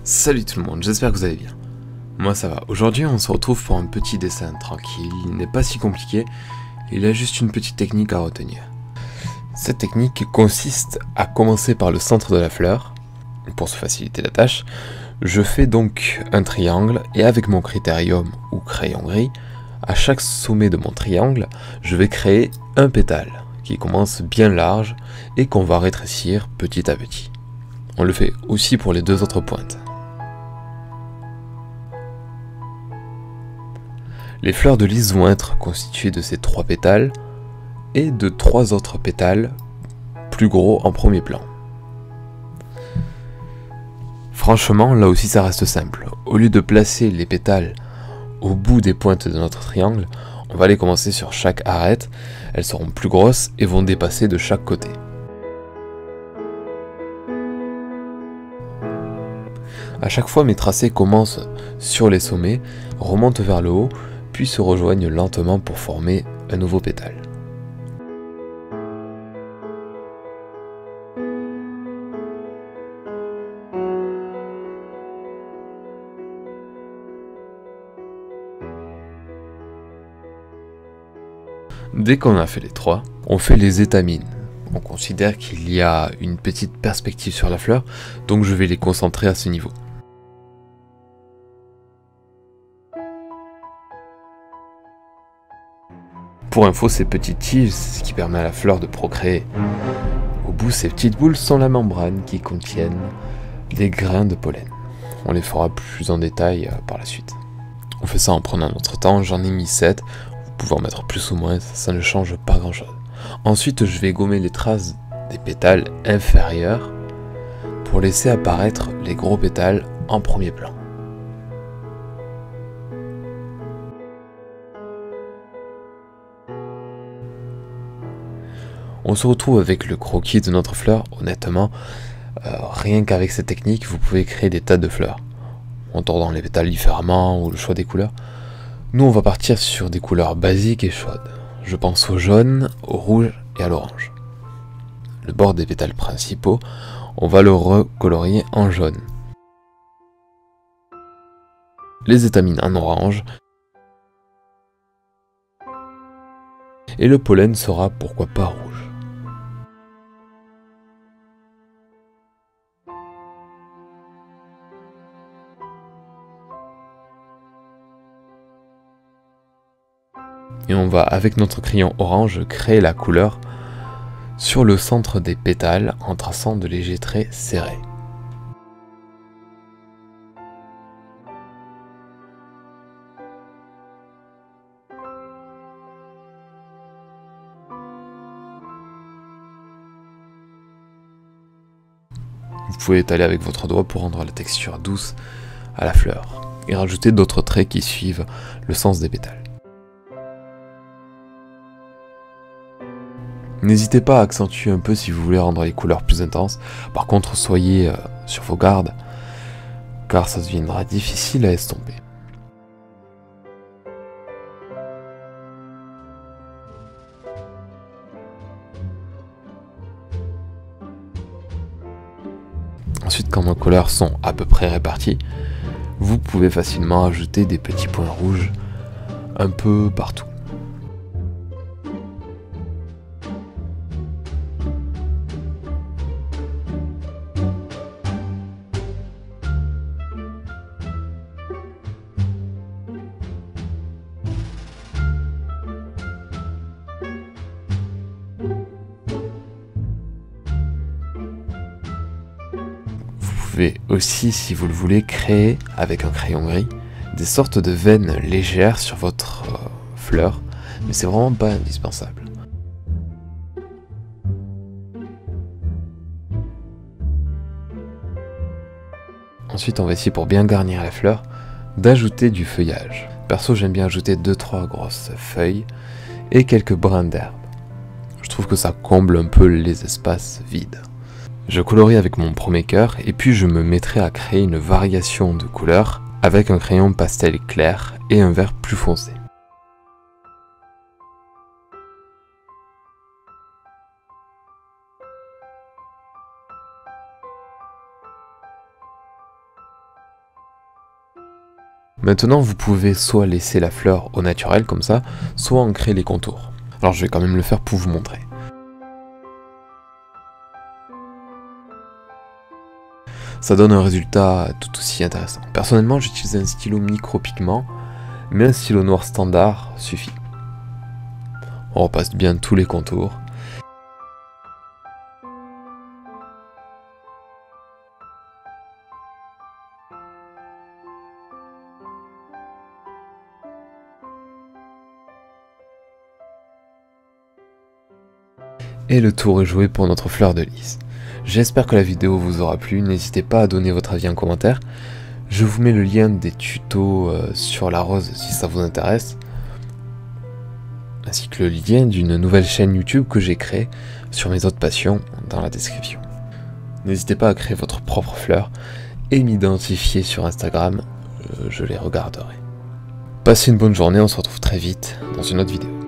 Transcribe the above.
Salut tout le monde, j'espère que vous allez bien. Moi ça va. Aujourd'hui on se retrouve pour un petit dessin tranquille, il n'est pas si compliqué, il a juste une petite technique à retenir. Cette technique consiste à commencer par le centre de la fleur. Pour se faciliter la tâche, je fais donc un triangle et avec mon critérium ou crayon gris, à chaque sommet de mon triangle, je vais créer un pétale qui commence bien large et qu'on va rétrécir petit à petit. On le fait aussi pour les deux autres pointes. Les fleurs de lys vont être constituées de ces trois pétales et de trois autres pétales plus gros en premier plan. Franchement, là aussi ça reste simple. Au lieu de placer les pétales au bout des pointes de notre triangle, on va les commencer sur chaque arête. Elles seront plus grosses et vont dépasser de chaque côté. À chaque fois, mes tracés commencent sur les sommets, remontent vers le haut, puis se rejoignent lentement pour former un nouveau pétale. Dès qu'on a fait les trois, on fait les étamines. On considère qu'il y a une petite perspective sur la fleur, donc je vais les concentrer à ce niveau. Pour info, ces petites tiges, c'est ce qui permet à la fleur de procréer. Au bout, ces petites boules sont la membrane qui contiennent des grains de pollen. On les fera plus en détail par la suite. On fait ça en prenant notre temps, j'en ai mis 7, vous pouvez en mettre plus ou moins, ça ne change pas grand chose. Ensuite, je vais gommer les traces des pétales inférieurs pour laisser apparaître les gros pétales en premier plan. On se retrouve avec le croquis de notre fleur. Honnêtement, rien qu'avec cette technique, vous pouvez créer des tas de fleurs, en tordant les pétales différemment ou le choix des couleurs. Nous, on va partir sur des couleurs basiques et chaudes. Je pense au jaune, au rouge et à l'orange. Le bord des pétales principaux, on va le recolorier en jaune. Les étamines en orange. Et le pollen sera pourquoi pas rouge. Et on va, avec notre crayon orange, créer la couleur sur le centre des pétales en traçant de légers traits serrés. Vous pouvez étaler avec votre doigt pour rendre la texture douce à la fleur et rajouter d'autres traits qui suivent le sens des pétales. N'hésitez pas à accentuer un peu si vous voulez rendre les couleurs plus intenses. Par contre, soyez sur vos gardes, car ça deviendra difficile à estomper. Ensuite, quand nos couleurs sont à peu près réparties, vous pouvez facilement ajouter des petits points rouges un peu partout. Vous pouvez aussi, si vous le voulez, créer avec un crayon gris des sortes de veines légères sur votre fleur, mais c'est vraiment pas indispensable. Ensuite, on va essayer, pour bien garnir la fleur, d'ajouter du feuillage. Perso, j'aime bien ajouter 2-3 grosses feuilles et quelques brins d'herbe. Je trouve que ça comble un peu les espaces vides. Je colorie avec mon premier cœur et puis je me mettrai à créer une variation de couleurs avec un crayon pastel clair et un vert plus foncé. Maintenant, vous pouvez soit laisser la fleur au naturel comme ça, soit en créer les contours. Alors je vais quand même le faire pour vous montrer. Ça donne un résultat tout aussi intéressant. Personnellement, j'utilise un stylo micro-pigment, mais un stylo noir standard suffit. On repasse bien tous les contours. Et le tour est joué pour notre fleur de lys. J'espère que la vidéo vous aura plu, n'hésitez pas à donner votre avis en commentaire. Je vous mets le lien des tutos sur la rose si ça vous intéresse, ainsi que le lien d'une nouvelle chaîne YouTube que j'ai créée sur mes autres passions dans la description. N'hésitez pas à créer votre propre fleur et m'identifier sur Instagram, je les regarderai. Passez une bonne journée, on se retrouve très vite dans une autre vidéo.